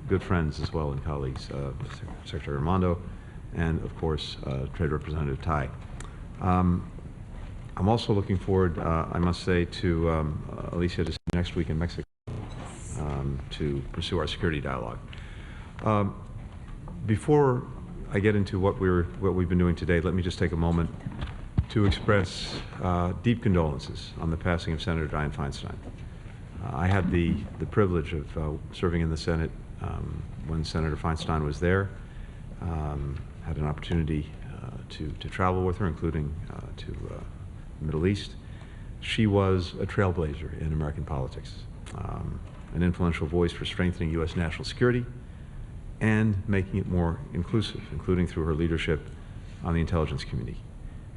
good friends as well and colleagues, Secretary Raimondo, and of course, Trade Representative Tai. I'm also looking forward, I must say, to Alicia to see you next week in Mexico to pursue our security dialogue. Before I get into what we've been doing today, let me just take a moment to express deep condolences on the passing of Senator Dianne Feinstein. I had the privilege of serving in the Senate when Senator Feinstein was there. Had an opportunity to travel with her, including to the Middle East. She was a trailblazer in American politics, an influential voice for strengthening U.S. national security and making it more inclusive, including through her leadership on the intelligence community.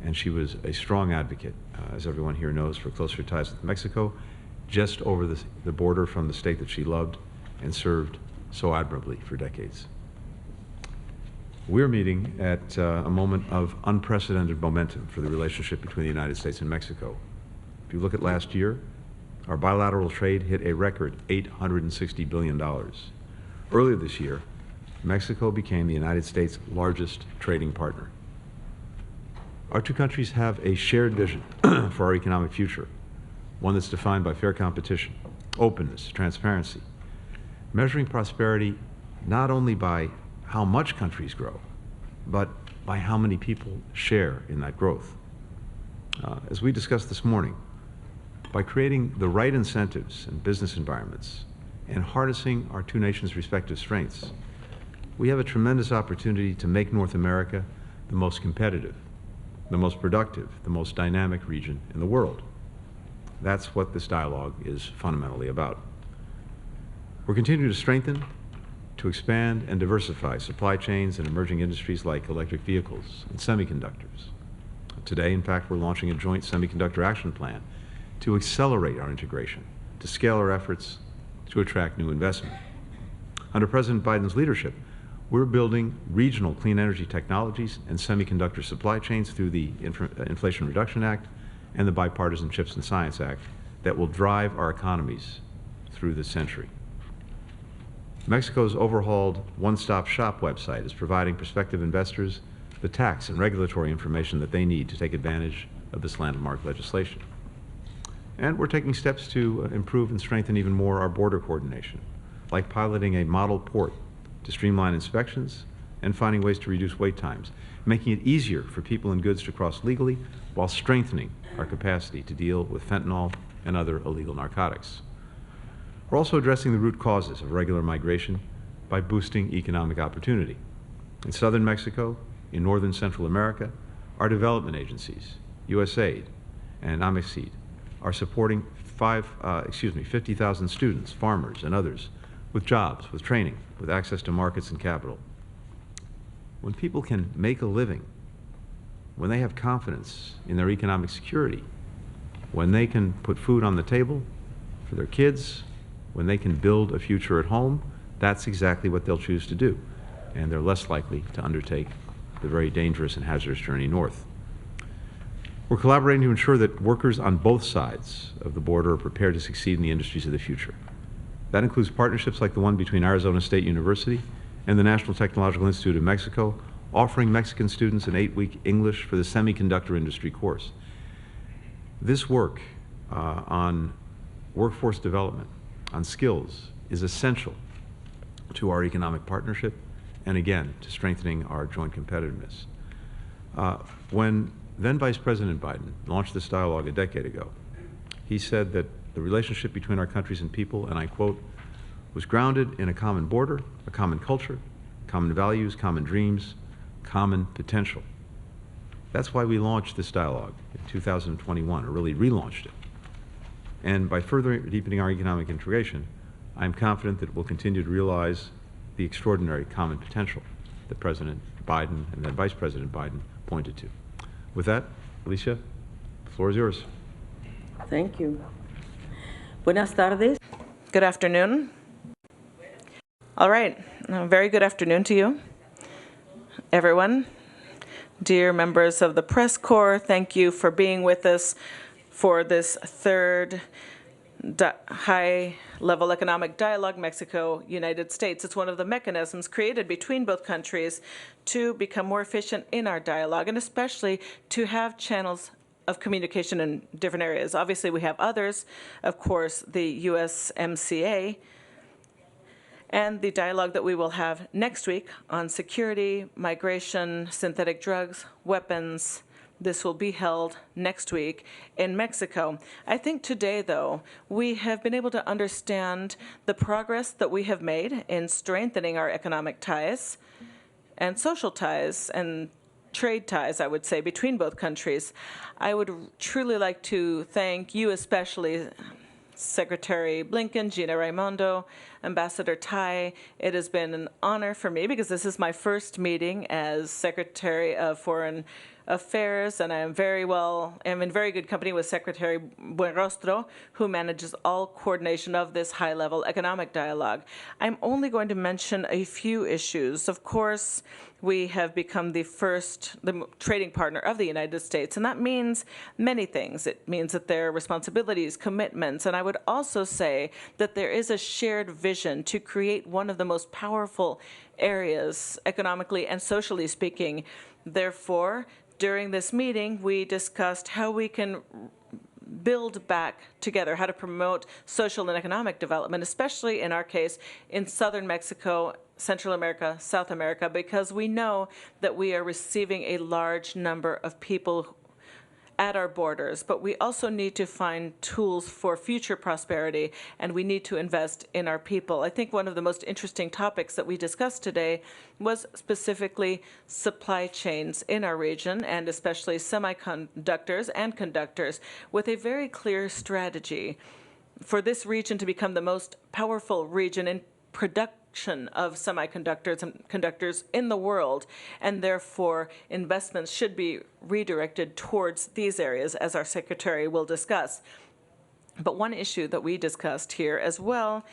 And she was a strong advocate, as everyone here knows, for closer ties with Mexico, just over the border from the state that she loved and served so admirably for decades. We're meeting at a moment of unprecedented momentum for the relationship between the United States and Mexico. If you look at last year, our bilateral trade hit a record $860 billion. Earlier this year, Mexico became the United States' largest trading partner. Our two countries have a shared vision for our economic future, one that's defined by fair competition, openness, transparency, measuring prosperity not only by how much countries grow, but by how many people share in that growth. As we discussed this morning, by creating the right incentives and business environments and harnessing our two nations' respective strengths, we have a tremendous opportunity to make North America the most competitive, the most productive, the most dynamic region in the world. That's what this dialogue is fundamentally about. We're continuing to strengthen, to expand and diversify supply chains in emerging industries like electric vehicles and semiconductors. Today, in fact, we're launching a joint semiconductor action plan to accelerate our integration, to scale our efforts, to attract new investment. Under President Biden's leadership, we're building regional clean energy technologies and semiconductor supply chains through the Inflation Reduction Act and the Bipartisan Chips and Science Act that will drive our economies through this century. Mexico's overhauled one-stop shop website is providing prospective investors the tax and regulatory information that they need to take advantage of this landmark legislation. And we're taking steps to improve and strengthen even more our border coordination, like piloting a model port to streamline inspections and finding ways to reduce wait times, making it easier for people and goods to cross legally while strengthening our capacity to deal with fentanyl and other illegal narcotics. We're also addressing the root causes of irregular migration by boosting economic opportunity. In southern Mexico, in northern Central America, our development agencies, USAID and AMEXID, are supporting 50,000 students, farmers, and others with jobs, with training, with access to markets and capital. When people can make a living, when they have confidence in their economic security, when they can put food on the table for their kids, when they can build a future at home, that's exactly what they'll choose to do. And they're less likely to undertake the very dangerous and hazardous journey north. We're collaborating to ensure that workers on both sides of the border are prepared to succeed in the industries of the future. That includes partnerships like the one between Arizona State University and the National Technological Institute of Mexico, offering Mexican students an 8-week English for the semiconductor industry course. This work on workforce development, on skills, is essential to our economic partnership and, again, to strengthening our joint competitiveness. When then Vice President Biden launched this dialogue a decade ago, he said that the relationship between our countries and people, and I quote, was grounded in a common border, a common culture, common values, common dreams, common potential. That's why we launched this dialogue in 2021, or really relaunched it. And by further deepening our economic integration, I'm confident that we'll continue to realize the extraordinary common potential that President Biden and then Vice President Biden pointed to. With that, Alicia, the floor is yours. Thank you. Buenas tardes. Good afternoon. All right, very good afternoon to you, everyone. Dear members of the press corps, thank you for being with us for this third high-level economic dialogue, Mexico, United States. It's one of the mechanisms created between both countries to become more efficient in our dialogue, and especially to have channels of communication in different areas. Obviously, we have others, of course, the USMCA, and the dialogue that we will have next week on security, migration, synthetic drugs, weapons. This will be held next week in Mexico. I think today, though, we have been able to understand the progress that we have made in strengthening our economic ties and social ties and trade ties, I would say, between both countries. I would truly like to thank you especially, Secretary Blinken, Gina Raimondo, Ambassador Tai. It has been an honor for me because this is my first meeting as Secretary of Foreign Affairs, and I'm in very good company with Secretary Buenrostro, who manages all coordination of this high-level economic dialogue. I'm only going to mention a few issues. Of course, we have become the trading partner of the United States, and that means many things. It means that there are responsibilities, commitments, and I would also say that there is a shared vision to create one of the most powerful areas, economically and socially speaking. Therefore, during this meeting, we discussed how we can build back together, how to promote social and economic development, especially in our case in southern Mexico, Central America, South America, because we know that we are receiving a large number of people at our borders, but we also need to find tools for future prosperity, and we need to invest in our people. I think one of the most interesting topics that we discussed today was specifically supply chains in our region, and especially semiconductors and conductors, with a very clear strategy for this region to become the most powerful region in production of semiconductors and conductors in the world, and therefore investments should be redirected towards these areas, as our secretary will discuss. But one issue that we discussed here as well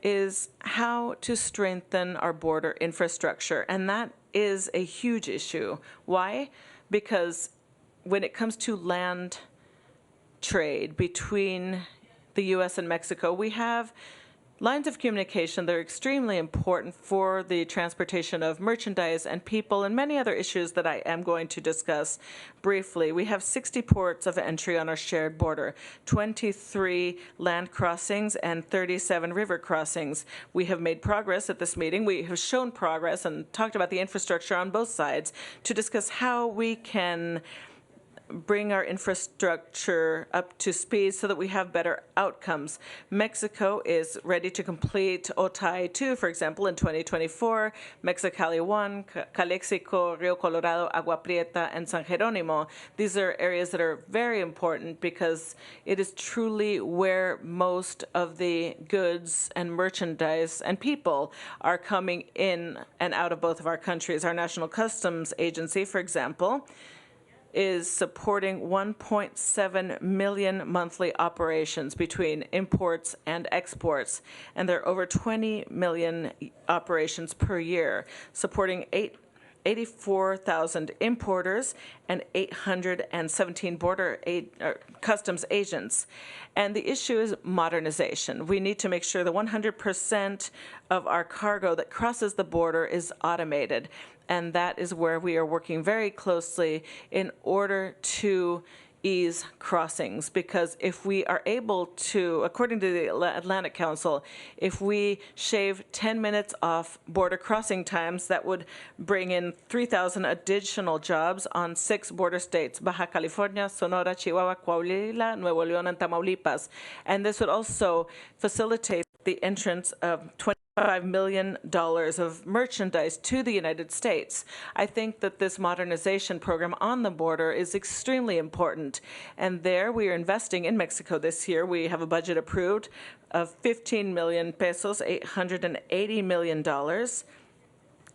is how to strengthen our border infrastructure, and that is a huge issue. Why? Because when it comes to land trade between the U.S. and Mexico, we have lines of communication that are extremely important for the transportation of merchandise and people and many other issues that I am going to discuss briefly. We have 60 ports of entry on our shared border, 23 land crossings, and 37 river crossings. We have made progress at this meeting. We have shown progress and talked about the infrastructure on both sides to discuss how we can bring our infrastructure up to speed so that we have better outcomes. Mexico is ready to complete Otay 2, for example, in 2024, Mexicali 1, Calexico, Rio Colorado, Agua Prieta, and San Jerónimo. These are areas that are very important because it is truly where most of the goods and merchandise and people are coming in and out of both of our countries. Our National Customs Agency, for example, is supporting 1.7 million monthly operations between imports and exports, and there are over 20 million operations per year, supporting 84,000 importers and 817 customs agents. And the issue is modernization. We need to make sure that 100% of our cargo that crosses the border is automated. And that is where we are working very closely in order to ease crossings, because if we are able to, according to the Atlantic Council, if we shave 10 minutes off border crossing times, that would bring in 3,000 additional jobs on 6 border states, Baja California, Sonora, Chihuahua, Coahuila, Nuevo León, and Tamaulipas. And this would also facilitate the entrance of $25 million of merchandise to the United States. I think that this modernization program on the border is extremely important. And there we are investing in Mexico this year. We have a budget approved of 15 million pesos, $880 million,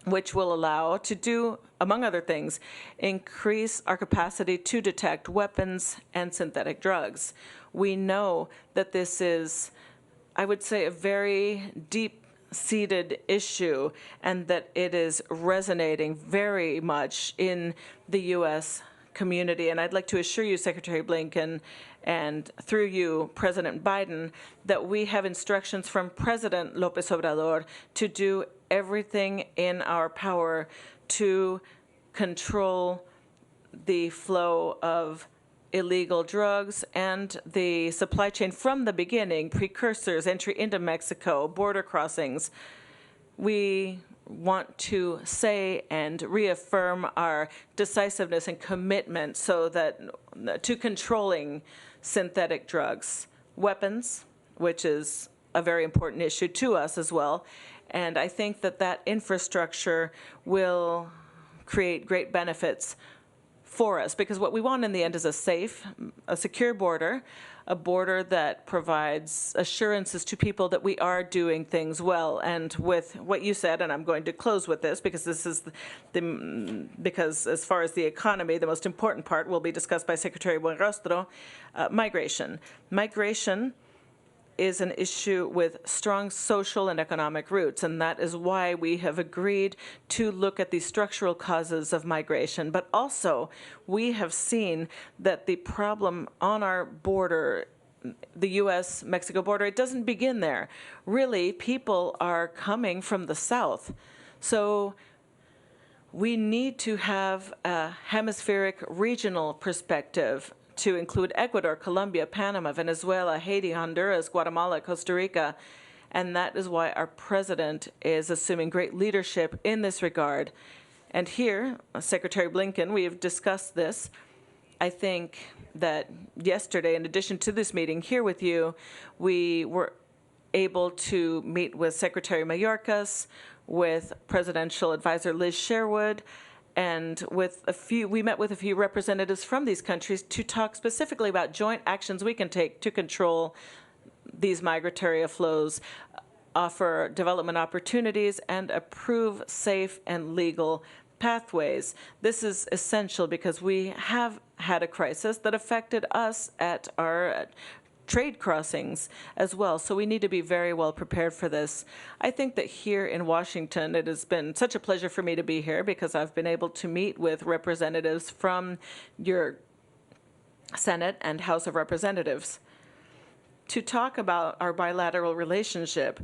which will allow to do, among other things, increase our capacity to detect weapons and synthetic drugs. We know that this is, I would say, a very deep-seated issue, and that it is resonating very much in the U.S. community. And I'd like to assure you, Secretary Blinken, and through you, President Biden, that we have instructions from President López Obrador to do everything in our power to control the flow of illegal drugs and the supply chain from the beginning, precursors, entry into Mexico, border crossings. We want to say and reaffirm our decisiveness and commitment so that to controlling synthetic drugs, weapons, which is a very important issue to us as well. And I think that that infrastructure will create great benefits for us, because what we want in the end is a safe, a secure border, a border that provides assurances to people that we are doing things well. And with what you said, and I'm going to close with this because this is because as far as the economy, the most important part will be discussed by Secretary Buenrostro, migration. Migration is an issue with strong social and economic roots, and that is why we have agreed to look at the structural causes of migration. But also, we have seen that the problem on our border, the U.S.-Mexico border, it doesn't begin there. Really, people are coming from the south. So we need to have a hemispheric regional perspective to include Ecuador, Colombia, Panama, Venezuela, Haiti, Honduras, Guatemala, Costa Rica. And that is why our president is assuming great leadership in this regard. And here, Secretary Blinken, we have discussed this. I think that yesterday, in addition to this meeting here with you, we were able to meet with Secretary Mayorkas, with Presidential Advisor Liz Sherwood, and we met with a few representatives from these countries to talk specifically about joint actions we can take to control these migratory flows, offer development opportunities, and approve safe and legal pathways. This is essential because we have had a crisis that affected us at our trade crossings as well, so we need to be very well prepared for this. I think that here in Washington, it has been such a pleasure for me to be here because I've been able to meet with representatives from your Senate and House of Representatives to talk about our bilateral relationship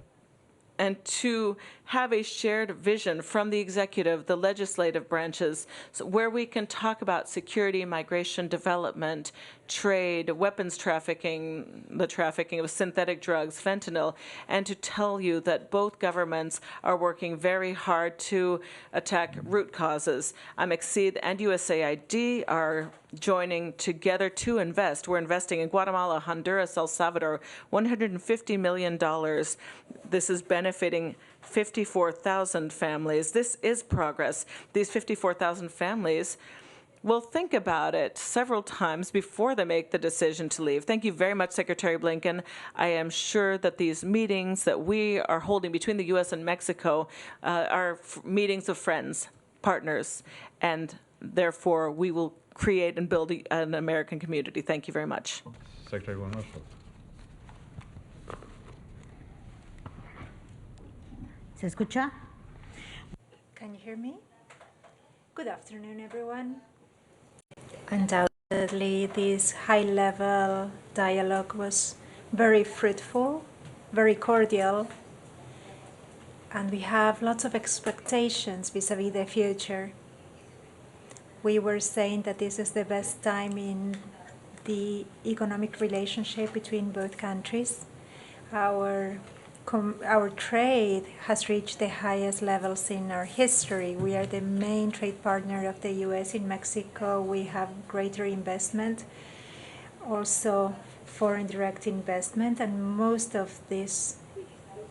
and to have a shared vision from the executive, the legislative branches, where we can talk about security, migration, development, trade, weapons trafficking, the trafficking of synthetic drugs, fentanyl, and to tell you that both governments are working very hard to attack root causes. Exceed and USAID are joining together to invest. We're investing in Guatemala, Honduras, El Salvador, $150 million. This is benefiting 54,000 families. This is progress. These 54,000 families will think about it several times before they make the decision to leave. Thank you very much, Secretary Blinken. I am sure that these meetings that we are holding between the U.S. and Mexico are meetings of friends, partners, and therefore we will create and build an American community. Thank you very much. Secretary Buenrostro. ¿Se escucha? Can you hear me? Good afternoon, everyone. Undoubtedly, this high-level dialogue was very fruitful, very cordial, and we have lots of expectations vis-à-vis the future. We were saying that this is the best time in the economic relationship between both countries. Our trade has reached the highest levels in our history. We are the main trade partner of the U.S. in Mexico. We have greater investment, also foreign direct investment, and most of these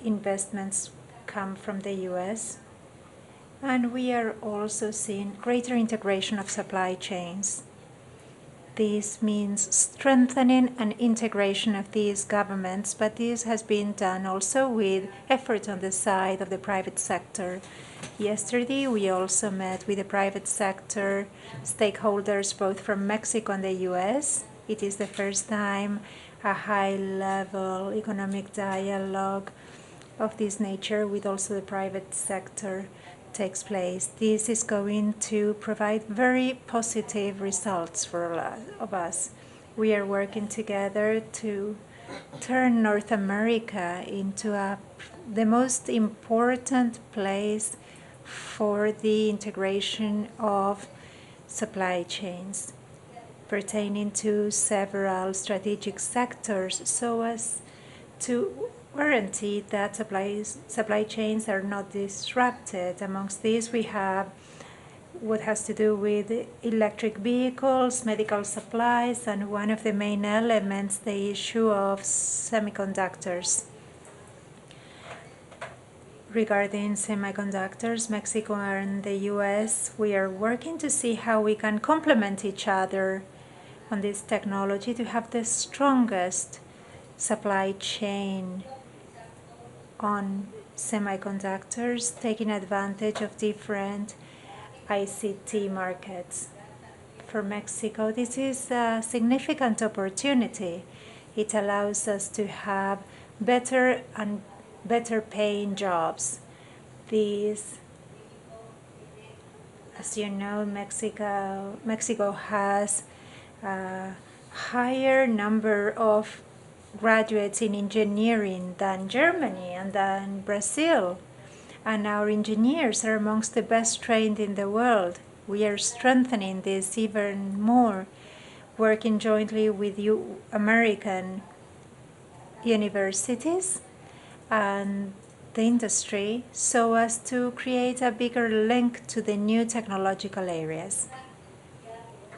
investments come from the U.S. And we are also seeing greater integration of supply chains. This means strengthening and integration of these governments, but this has been done also with effort on the side of the private sector. Yesterday, we also met with the private sector stakeholders both from Mexico and the U.S. It is the first time a high-level economic dialogue of this nature with also the private sector takes place. This is going to provide very positive results for all of us. We are working together to turn North America into the most important place for the integration of supply chains pertaining to several strategic sectors, so as to guarantee that supply chains are not disrupted. Amongst these, we have what has to do with electric vehicles, medical supplies, and one of the main elements, the issue of semiconductors. Regarding semiconductors, Mexico and the US, we are working to see how we can complement each other on this technology to have the strongest supply chain on semiconductors, taking advantage of different ICT markets. For Mexico, this is a significant opportunity. It allows us to have better paying jobs. These, as you know, Mexico has a higher number of graduates in engineering than Germany and than Brazil. And our engineers are amongst the best trained in the world. We are strengthening this even more, working jointly with American universities and the industry so as to create a bigger link to the new technological areas.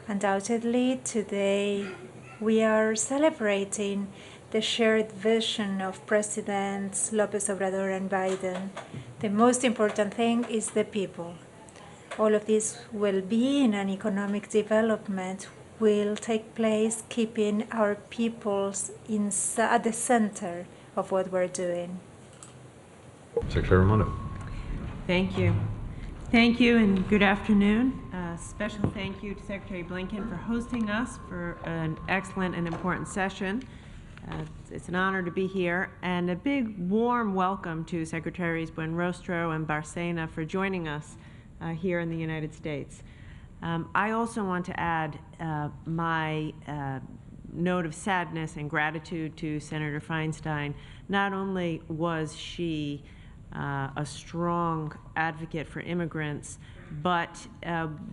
Undoubtedly, today we are celebrating the shared vision of Presidents López Obrador and Biden. The most important thing is the people. All of this well-being and economic development will take place keeping our peoples at the center of what we're doing. Secretary Raimondo. Thank you. Thank you and good afternoon. Special thank you to Secretary Blinken for hosting us for an excellent and important session. It's an honor to be here, and a big warm welcome to Secretaries Buenrostro and Bárcena for joining us here in the United States. I also want to add my note of sadness and gratitude to Senator Feinstein. Not only was she a strong advocate for immigrants, but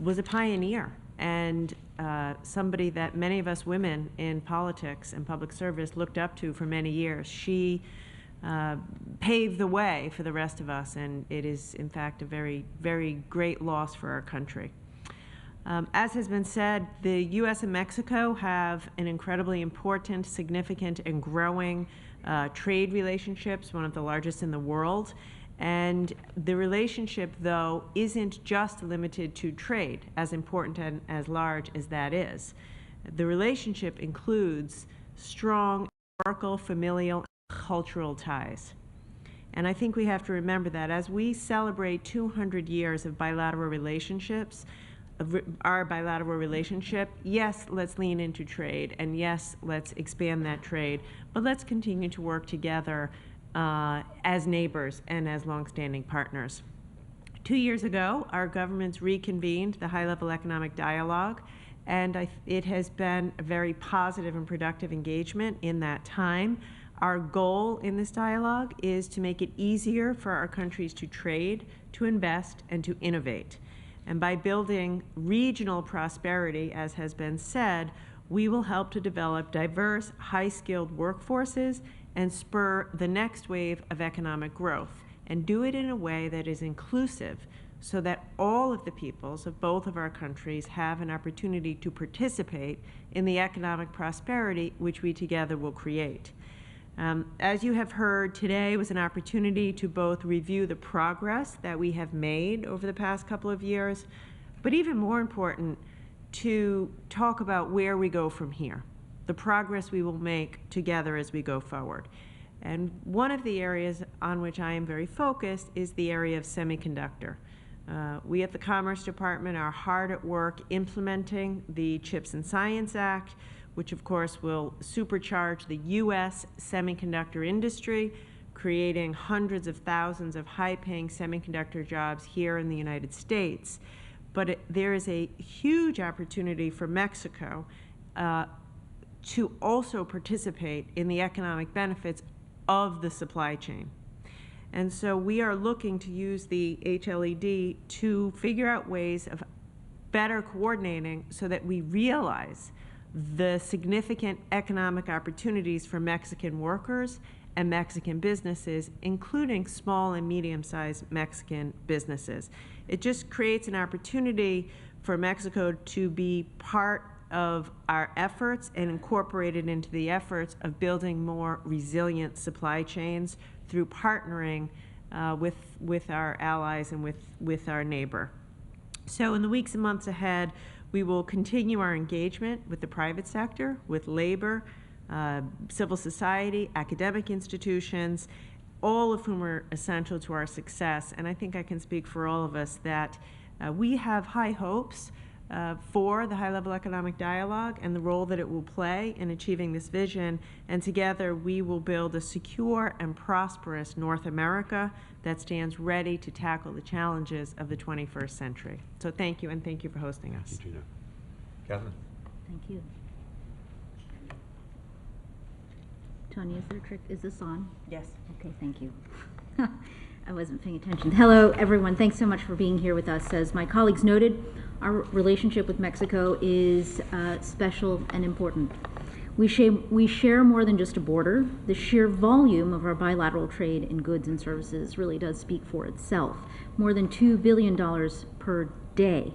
was a pioneer and somebody that many of us women in politics and public service looked up to for many years. She paved the way for the rest of us, and it is, in fact, a very, very great loss for our country. As has been said, the U.S. and Mexico have an incredibly important, significant, and growing trade relationships, one of the largest in the world. And the relationship, though, isn't just limited to trade, as important and as large as that is. The relationship includes strong historical, familial, and cultural ties. And I think we have to remember that as we celebrate 200 years of bilateral relationships, our bilateral relationship, yes, let's lean into trade, and yes, let's expand that trade, but let's continue to work together as neighbors and as longstanding partners. 2 years ago, our governments reconvened the high-level economic dialogue, and it has been a very positive and productive engagement in that time. Our goal in this dialogue is to make it easier for our countries to trade, to invest, and to innovate. And by building regional prosperity, as has been said, we will help to develop diverse, high-skilled workforces and spur the next wave of economic growth, and do it in a way that is inclusive so that all of the peoples of both of our countries have an opportunity to participate in the economic prosperity which we together will create. As you have heard, today was an opportunity to both review the progress that we have made over the past couple of years, but even more important, to talk about where we go from here, the progress we will make together as we go forward. And one of the areas on which I am very focused is the area of semiconductor. We at the Commerce Department are hard at work implementing the CHIPS and Science Act, which of course will supercharge the U.S. semiconductor industry, creating hundreds of thousands of high-paying semiconductor jobs here in the United States. But there is a huge opportunity for Mexico to also participate in the economic benefits of the supply chain. And so we are looking to use the HLED to figure out ways of better coordinating so that we realize the significant economic opportunities for Mexican workers and Mexican businesses, including small and medium-sized Mexican businesses. It just creates an opportunity for Mexico to be part of our efforts and incorporated into the efforts of building more resilient supply chains through partnering with our allies and with our neighbor. So in the weeks and months ahead, we will continue our engagement with the private sector, with labor, civil society, academic institutions, all of whom are essential to our success. And I think I can speak for all of us that we have high hopes for the high-level economic dialogue and the role that it will play in achieving this vision. And together we will build a secure and prosperous North America that stands ready to tackle the challenges of the 21st century. So thank you, and thank you for hosting us. Thank you, Gina. Catherine? Thank you. Tony, is this on? Yes. Okay, thank you. I wasn't paying attention. Hello, everyone. Thanks so much for being here with us. As my colleagues noted, our relationship with Mexico is special and important. We share more than just a border. The sheer volume of our bilateral trade in goods and services really does speak for itself. More than $2 billion per day.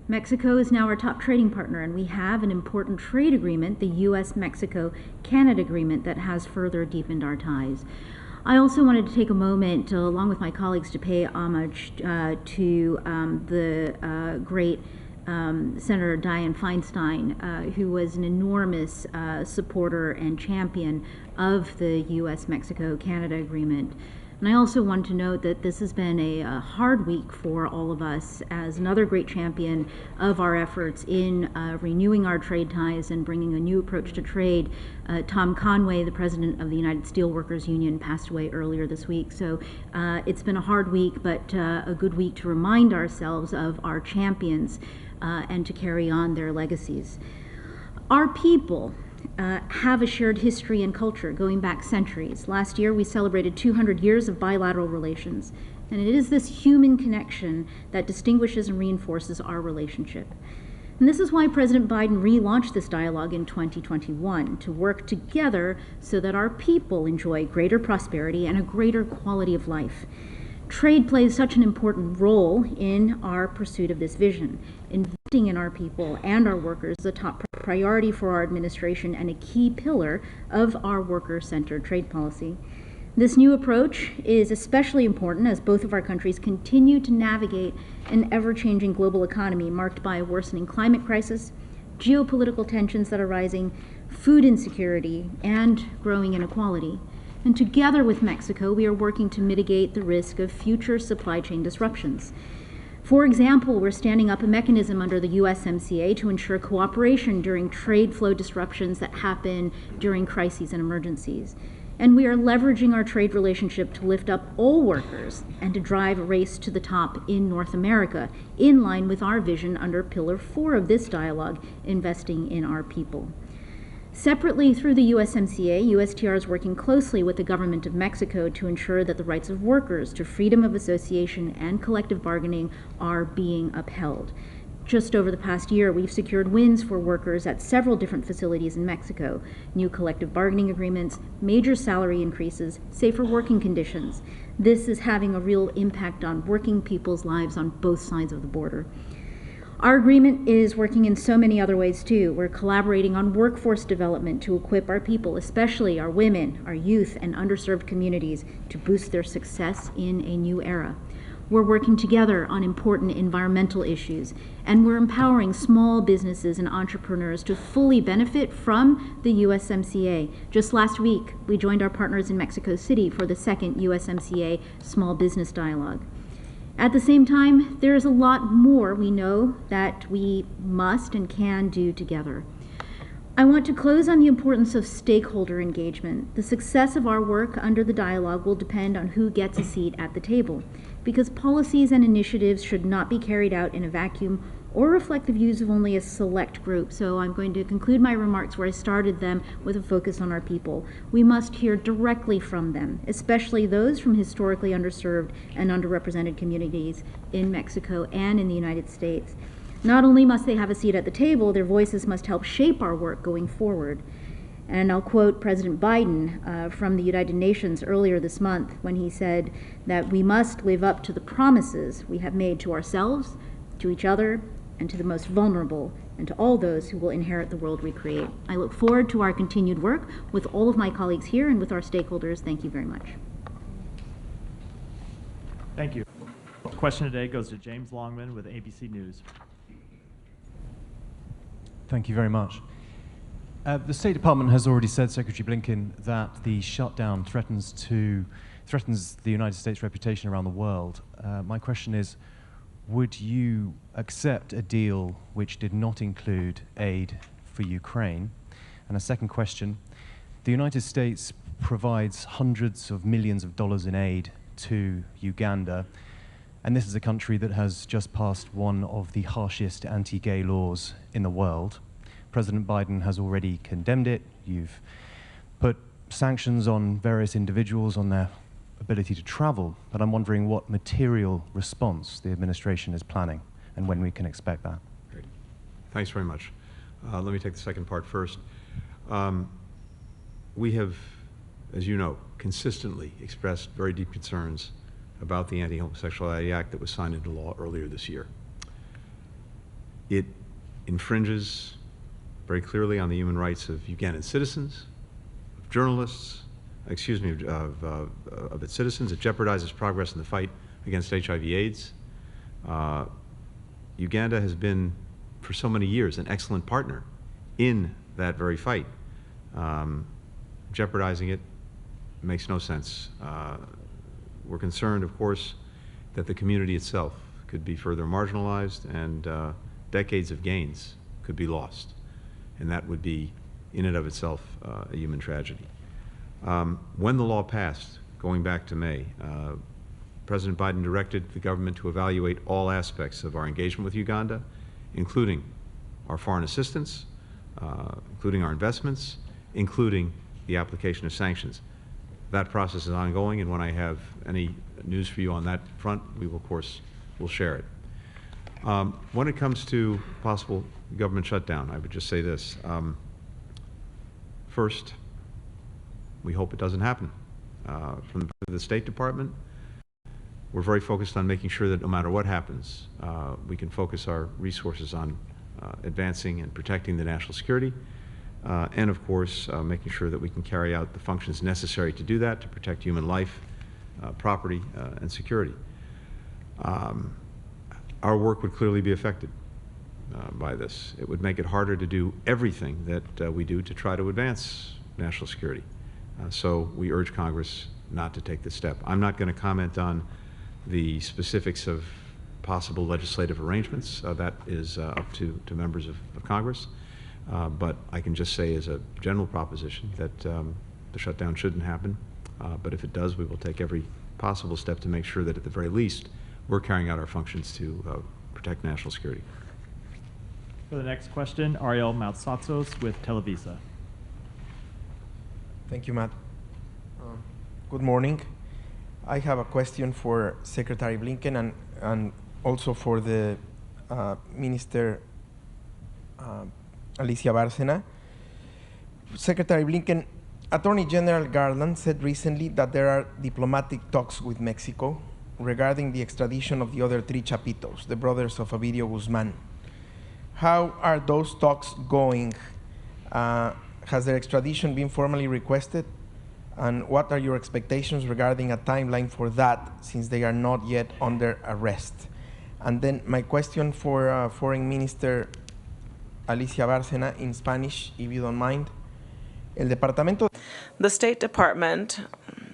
Mexico is now our top trading partner, and we have an important trade agreement, the U.S.-Mexico-Canada agreement, that has further deepened our ties. I also wanted to take a moment, along with my colleagues, to pay homage to the great Senator Dianne Feinstein, who was an enormous supporter and champion of the U.S.-Mexico-Canada agreement. And I also wanted to note that this has been a hard week for all of us as another great champion of our efforts in renewing our trade ties and bringing a new approach to trade. Tom Conway, the president of the United Steelworkers Union, passed away earlier this week. So it's been a hard week, but a good week to remind ourselves of our champions and to carry on their legacies. Our people have a shared history and culture going back centuries. Last year we celebrated 200 years of bilateral relations, and it is this human connection that distinguishes and reinforces our relationship. And this is why President Biden relaunched this dialogue in 2021, to work together so that our people enjoy greater prosperity and a greater quality of life. Trade plays such an important role in our pursuit of this vision. Investing in our people and our workers is a top priority for our administration and a key pillar of our worker-centered trade policy. This new approach is especially important as both of our countries continue to navigate an ever-changing global economy marked by a worsening climate crisis, geopolitical tensions that are rising, food insecurity, and growing inequality. And together with Mexico, we are working to mitigate the risk of future supply chain disruptions. For example, we're standing up a mechanism under the USMCA to ensure cooperation during trade flow disruptions that happen during crises and emergencies. And we are leveraging our trade relationship to lift up all workers and to drive a race to the top in North America, in line with our vision under Pillar 4 of this dialogue, investing in our people. Separately, through the USMCA, USTR is working closely with the government of Mexico to ensure that the rights of workers to freedom of association and collective bargaining are being upheld. Just over the past year, we've secured wins for workers at several different facilities in Mexico: new collective bargaining agreements, major salary increases, safer working conditions. This is having a real impact on working people's lives on both sides of the border. Our agreement is working in so many other ways too. We're collaborating on workforce development to equip our people, especially our women, our youth, and underserved communities, to boost their success in a new era. We're working together on important environmental issues, and we're empowering small businesses and entrepreneurs to fully benefit from the USMCA. Just last week, we joined our partners in Mexico City for the second USMCA Small Business Dialogue. At the same time, there is a lot more we know that we must and can do together. I want to close on the importance of stakeholder engagement. The success of our work under the dialogue will depend on who gets a seat at the table, because policies and initiatives should not be carried out in a vacuum or reflect the views of only a select group. So I'm going to conclude my remarks where I started them, with a focus on our people. We must hear directly from them, especially those from historically underserved and underrepresented communities in Mexico and in the United States. Not only must they have a seat at the table, their voices must help shape our work going forward. And I'll quote President Biden from the United Nations earlier this month when he said that we must live up to the promises we have made to ourselves, to each other, and to the most vulnerable, and to all those who will inherit the world we create. I look forward to our continued work with all of my colleagues here and with our stakeholders. Thank you very much. Thank you. The question today goes to James Longman with ABC News. Thank you very much. The State Department has already said, Secretary Blinken, that the shutdown threatens the United States' reputation around the world. My question is, would you accept a deal which did not include aid for Ukraine? And a second question, the United States provides hundreds of millions of dollars in aid to Uganda, and this is a country that has just passed one of the harshest anti-gay laws in the world. President Biden has already condemned it. You've put sanctions on various individuals on their ability to travel, but I'm wondering what material response the administration is planning and when we can expect that. Great. Thanks very much. Let me take the second part first. We have, as you know, consistently expressed very deep concerns about the Anti-Homosexuality Act that was signed into law earlier this year. It infringes very clearly on the human rights of Ugandan citizens, of journalists, of its citizens. It jeopardizes progress in the fight against HIV/AIDS. Uganda has been, for so many years, an excellent partner in that very fight. Jeopardizing it makes no sense. We're concerned, of course, that the community itself could be further marginalized and decades of gains could be lost. And that would be, in and of itself, a human tragedy. When the law passed, going back to May, President Biden directed the government to evaluate all aspects of our engagement with Uganda, including our foreign assistance, including our investments, including the application of sanctions. That process is ongoing, and when I have any news for you on that front, we will, of course, will share it. When it comes to possible government shutdown, I would just say this. First, we hope it doesn't happen. From the State Department, we're very focused on making sure that no matter what happens, we can focus our resources on advancing and protecting the national security, and of course, making sure that we can carry out the functions necessary to do that, to protect human life, property, and security. Our work would clearly be affected by this. It would make it harder to do everything that we do to try to advance national security. So we urge Congress not to take this step. I'm not going to comment on the specifics of possible legislative arrangements. That is up to members of Congress. But I can just say as a general proposition that the shutdown shouldn't happen. But if it does, we will take every possible step to make sure that at the very least we're carrying out our functions to protect national security. For the next question, Ariel Moutsatsos with Televisa. Thank you, Matt. Good morning. I have a question for Secretary Blinken and also for the Minister Alicia Bárcena. Secretary Blinken, Attorney General Garland said recently that there are diplomatic talks with Mexico regarding the extradition of the other three Chapitos, the brothers of Ovidio Guzman. How are those talks going? Has their extradition been formally requested? And what are your expectations regarding a timeline for that, since they are not yet under arrest? And then my question for Foreign Minister Alicia Bárcena in Spanish, if you don't mind. El Departamento. The State Department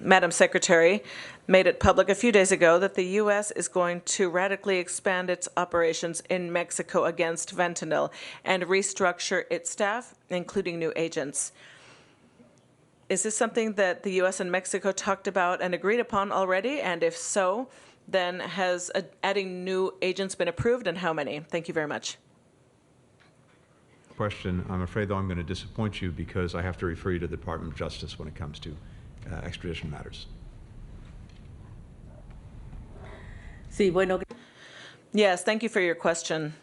Madam Secretary made it public a few days ago that the U.S. is going to radically expand its operations in Mexico against fentanyl and restructure its staff, including new agents. Is this something that the U.S. and Mexico talked about and agreed upon already? And if so, then has adding new agents been approved, and how many? Thank you very much. Question. I'm afraid, though, I'm going to disappoint you because I have to refer you to the Department of Justice when it comes to extradition matters. Sí, bueno. Yes, thank you for your question.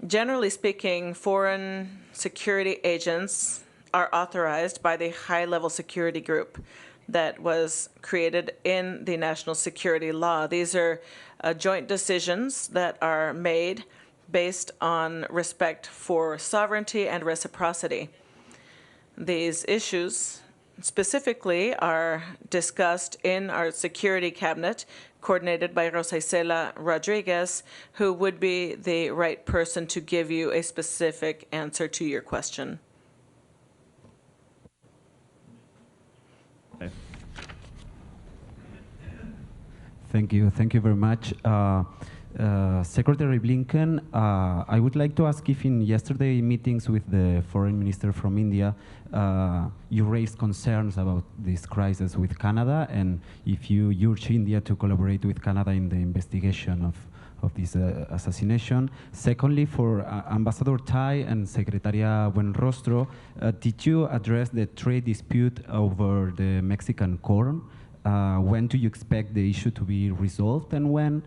Generally speaking, foreign security agents are authorized by the high-level security group that was created in the national security law. These are joint decisions that are made based on respect for sovereignty and reciprocity. These issues specifically are discussed in our security cabinet, coordinated by Rosa Isela Rodriguez, who would be the right person to give you a specific answer to your question. Okay. Thank you very much. Secretary Blinken, I would like to ask if in yesterday's meetings with the foreign minister from India, you raised concerns about this crisis with Canada, and if you urge India to collaborate with Canada in the investigation of this assassination. Secondly, for Ambassador Tai and Secretary Buenrostro, did you address the trade dispute over the Mexican corn? When do you expect the issue to be resolved, and when?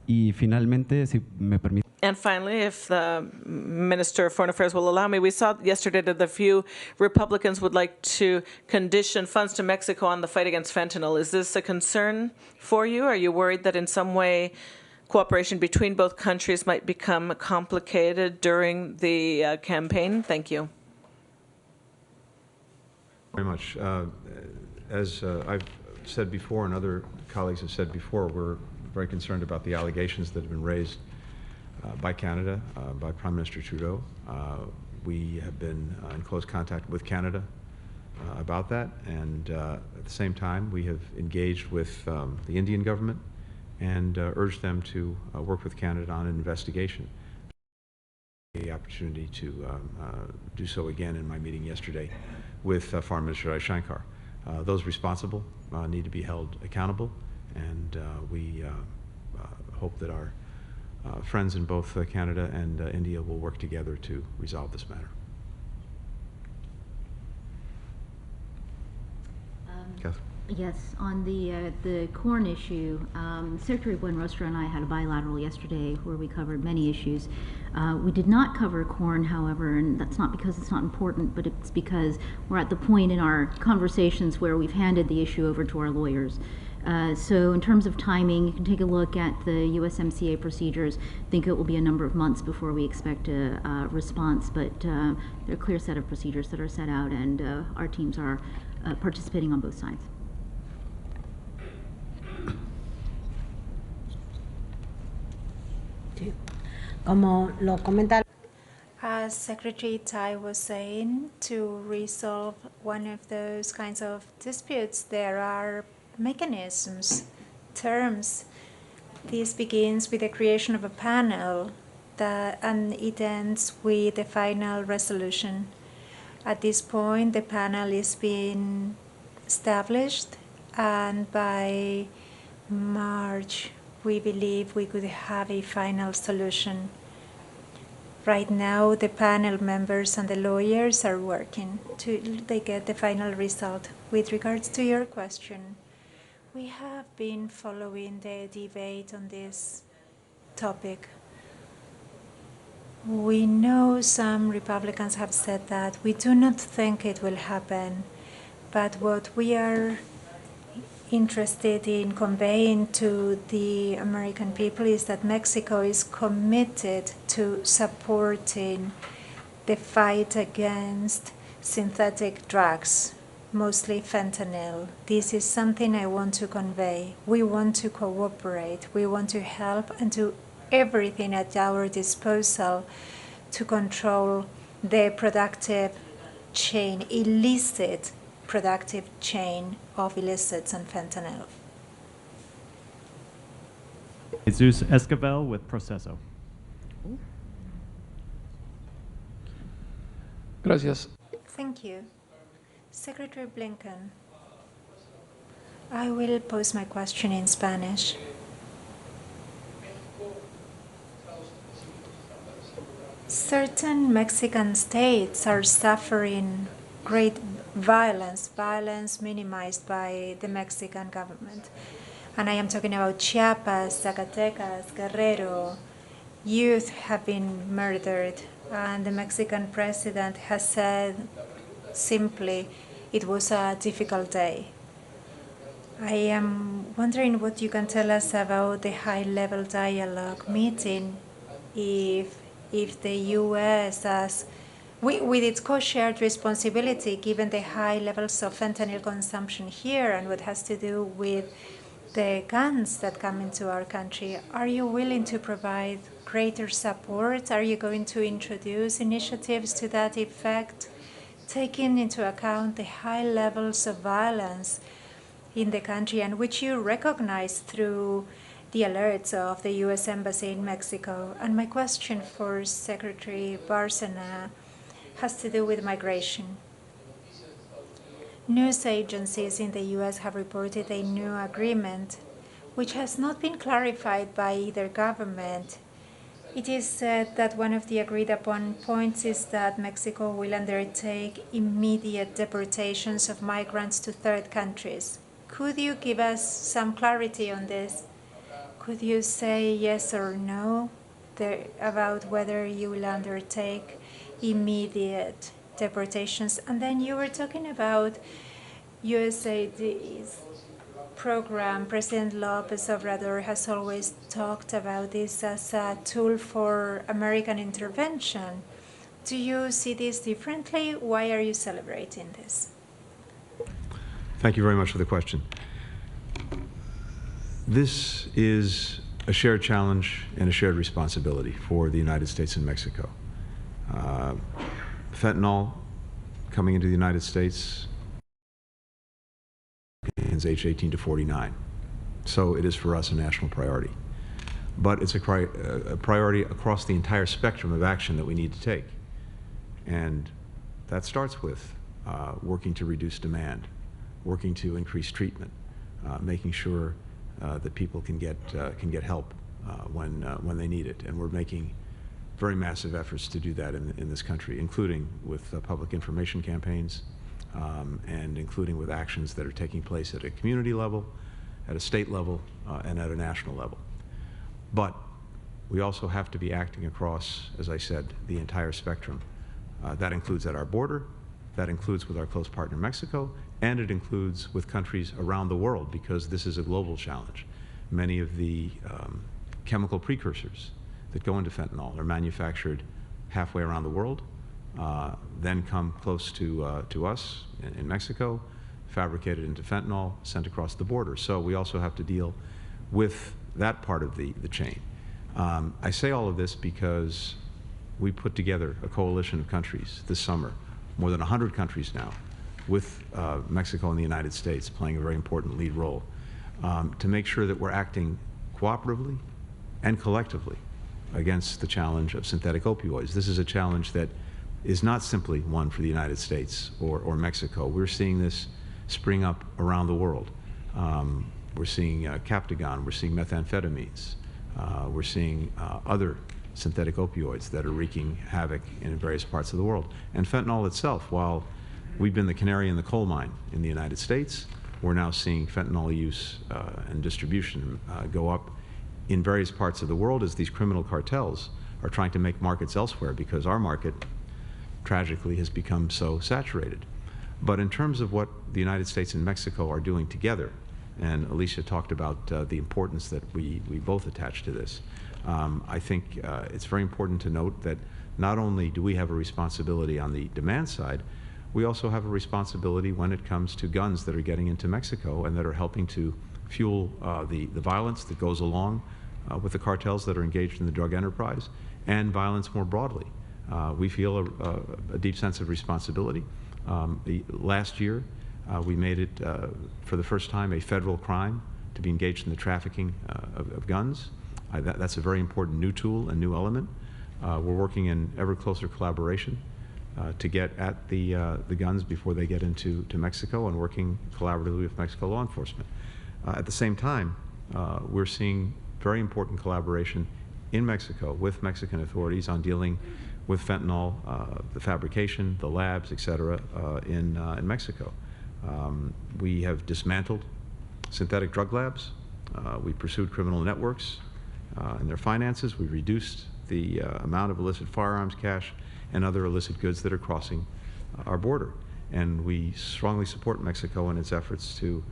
Y finalmente, si me permite. And finally, if the Minister of Foreign Affairs will allow me, we saw yesterday that a few Republicans would like to condition funds to Mexico on the fight against fentanyl. Is this a concern for you? Are you worried that in some way cooperation between both countries might become complicated during the campaign? Thank you. Very much. As I've said before, and other colleagues have said before, we're very concerned about the allegations that have been raised by Canada, by Prime Minister Trudeau. We have been in close contact with Canada about that, and at the same time, we have engaged with the Indian government and urged them to work with Canada on an investigation. The opportunity to do so again in my meeting yesterday with Foreign Minister Shankar. Those responsible need to be held accountable, and we hope that our friends in both Canada and India will work together to resolve this matter. Catherine? Yes, on the corn issue, Secretary Buenrostro and I had a bilateral yesterday where we covered many issues. We did not cover corn, however, and that's not because it's not important, but it's because we're at the point in our conversations where we've handed the issue over to our lawyers. So in terms of timing, you can take a look at the USMCA procedures. I think it will be a number of months before we expect a response, but there are a clear set of procedures that are set out, and our teams are participating on both sides. As Secretary Tai was saying, to resolve one of those kinds of disputes, there are mechanisms, terms. This begins with the creation of a panel and it ends with the final resolution. At this point, the panel is being established, and by March, we believe we could have a final solution. Right now, the panel members and the lawyers are working to get the final result. With regards to your question, we have been following the debate on this topic. We know some Republicans have said that. We do not think it will happen, but what we are interested in conveying to the American people is that Mexico is committed to supporting the fight against synthetic drugs, mostly fentanyl. This is something I want to convey. We want to cooperate. We want to help and do everything at our disposal to control the productive chain, illicit productive chain of illicits and fentanyl. Jesus Esquivel with Proceso. Gracias. Thank you. Secretary Blinken, I will pose my question in Spanish. Certain Mexican states are suffering great violence minimized by the Mexican government. And I am talking about Chiapas, Zacatecas, Guerrero. Youth have been murdered, and the Mexican president has said simply, it was a difficult day. I am wondering what you can tell us about the high-level dialogue meeting if the U.S., with its co-shared responsibility, given the high levels of fentanyl consumption here and what has to do with the guns that come into our country, are you willing to provide greater support? Are you going to introduce initiatives to that effect, taking into account the high levels of violence in the country, and which you recognize through the alerts of the U.S. Embassy in Mexico? And my question for Secretary Bárcena has to do with migration. News agencies in the U.S. have reported a new agreement, which has not been clarified by either government. It is said that one of the agreed-upon points is that Mexico will undertake immediate deportations of migrants to third countries. Could you give us some clarity on this? Could you say yes or no about whether you will undertake immediate deportations? And then you were talking about USAID's program. President López Obrador has always talked about this as a tool for American intervention. Do you see this differently? Why are you celebrating this? Thank you very much for the question. This is a shared challenge and a shared responsibility for the United States and Mexico. Fentanyl coming into the United States is age 18 to 49. So it is for us a national priority. But it's a priority across the entire spectrum of action that we need to take. And that starts with working to reduce demand, working to increase treatment, making sure that people can get help when they need it. And we're making very massive efforts to do that in this country, including with public information campaigns, and including with actions that are taking place at a community level, at a state level, and at a national level. But we also have to be acting across, as I said, the entire spectrum. That includes at our border, that includes with our close partner Mexico, and it includes with countries around the world, because this is a global challenge. Many of the chemical precursors that go into fentanyl are manufactured halfway around the world, then come close to us in Mexico, fabricated into fentanyl, sent across the border. So we also have to deal with that part of the chain. I say all of this because we put together a coalition of countries this summer, more than 100 countries now, with Mexico and the United States playing a very important lead role, to make sure that we're acting cooperatively and collectively against the challenge of synthetic opioids. This is a challenge that is not simply one for the United States or Mexico. We're seeing this spring up around the world. We're seeing Captagon, we're seeing methamphetamines, we're seeing other synthetic opioids that are wreaking havoc in various parts of the world. And fentanyl itself, while we've been the canary in the coal mine in the United States, we're now seeing fentanyl use and distribution go up in various parts of the world as these criminal cartels are trying to make markets elsewhere, because our market, tragically, has become so saturated. But in terms of what the United States and Mexico are doing together, and Alicia talked about the importance that we both attach to this, I think it's very important to note that not only do we have a responsibility on the demand side, we also have a responsibility when it comes to guns that are getting into Mexico and that are helping to fuel the violence that goes along with the cartels that are engaged in the drug enterprise, and violence more broadly. We feel a deep sense of responsibility. Last year, We made it, for the first time, a federal crime to be engaged in the trafficking of guns. That's a very important new tool and new element. We're working in ever closer collaboration to get at the guns before they get into Mexico, and working collaboratively with Mexico law enforcement. At the same time, we're seeing very important collaboration in Mexico with Mexican authorities on dealing with fentanyl, the fabrication, the labs, et cetera, in Mexico. We have dismantled synthetic drug labs. We pursued criminal networks and their finances. We've reduced the amount of illicit firearms cash and other illicit goods that are crossing our border. And we strongly support Mexico in its efforts to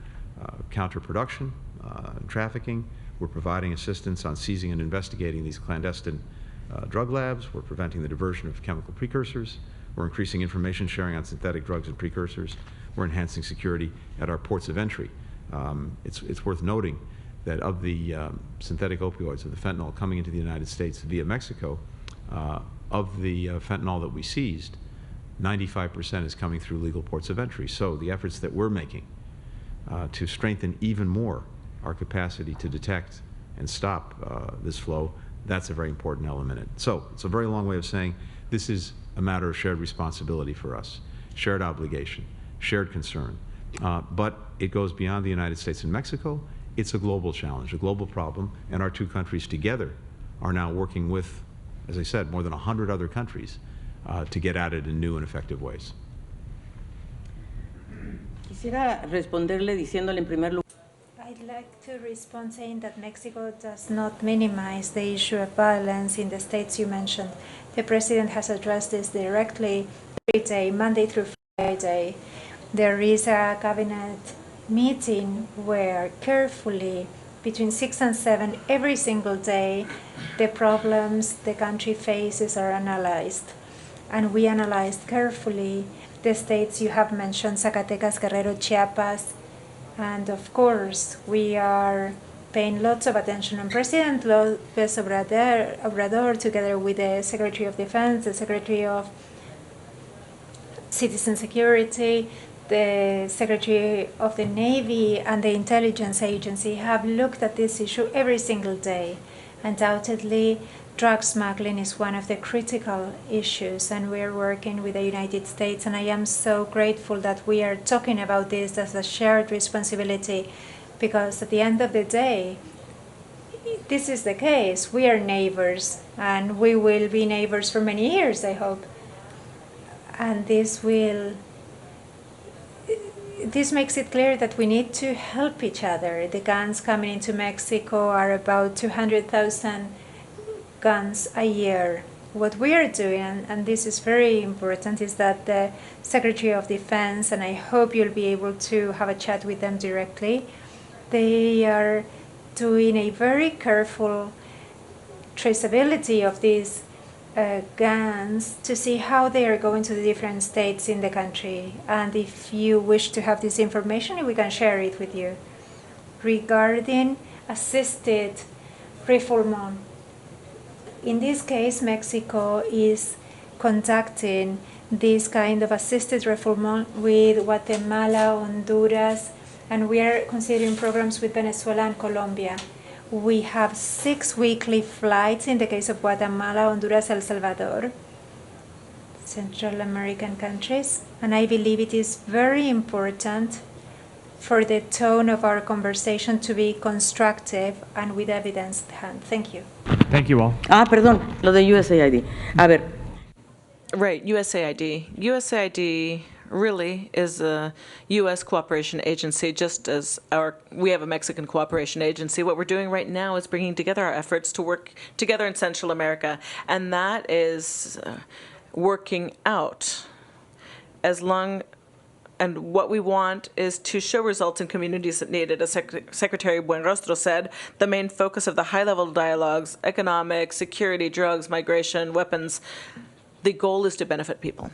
counter production and trafficking. We're providing assistance on seizing and investigating these clandestine drug labs. We're preventing the diversion of chemical precursors. We're increasing information sharing on synthetic drugs and precursors. We're enhancing security at our ports of entry. It's worth noting that of the synthetic opioids, of the fentanyl coming into the United States via Mexico, of the fentanyl that we seized, 95% is coming through legal ports of entry. So the efforts that we're making to strengthen even more our capacity to detect and stop this flow, that's a very important element in it. So it's a very long way of saying this is a matter of shared responsibility for us, shared obligation, shared concern. But it goes beyond the United States and Mexico. It's a global challenge, a global problem, and our two countries together are now working with, as I said, more than 100 other countries to get at it in new and effective ways. Quisiera responderle diciéndole en primer lugar. I'd like to respond saying that Mexico does not minimize the issue of violence in the states you mentioned. The President has addressed this directly every day, Monday through Friday. There is a cabinet meeting where carefully, between 6 and 7 every single day, the problems the country faces are analyzed. And we analyzed carefully the states you have mentioned, Zacatecas, Guerrero, Chiapas, and of course, we are paying lots of attention. And President López Obrador, together with the Secretary of Defense, the Secretary of Citizen Security, the Secretary of the Navy, and the Intelligence Agency have looked at this issue every single day. Undoubtedly, drug smuggling is one of the critical issues, and we're working with the United States, and I am so grateful that we are talking about this as a shared responsibility, because at the end of the day, this is the case. We are neighbors, and we will be neighbors for many years, I hope. And this makes it clear that we need to help each other. The guns coming into Mexico are about 200,000 guns a year. What we are doing, and this is very important, is that the Secretary of Defense, and I hope you'll be able to have a chat with them directly, they are doing a very careful traceability of these guns to see how they are going to the different states in the country. And if you wish to have this information, we can share it with you. Regarding assisted refoulement, in this case, Mexico is conducting this kind of assisted refoulement with Guatemala, Honduras, and we are considering programs with Venezuela and Colombia. We have 6 weekly flights in the case of Guatemala, Honduras, El Salvador, Central American countries, and I believe it is very important for the tone of our conversation to be constructive and with evidence at hand. Thank you. Thank you all. Perdón, lo de USAID. A ver. Right, USAID. USAID really is a U.S. cooperation agency, just as we have a Mexican cooperation agency. What we're doing right now is bringing together our efforts to work together in Central America, and that is working out and what we want is to show results in communities that need it. As Secretary Buenrostro said, the main focus of the high-level dialogues, economic, security, drugs, migration, weapons, the goal is to benefit people.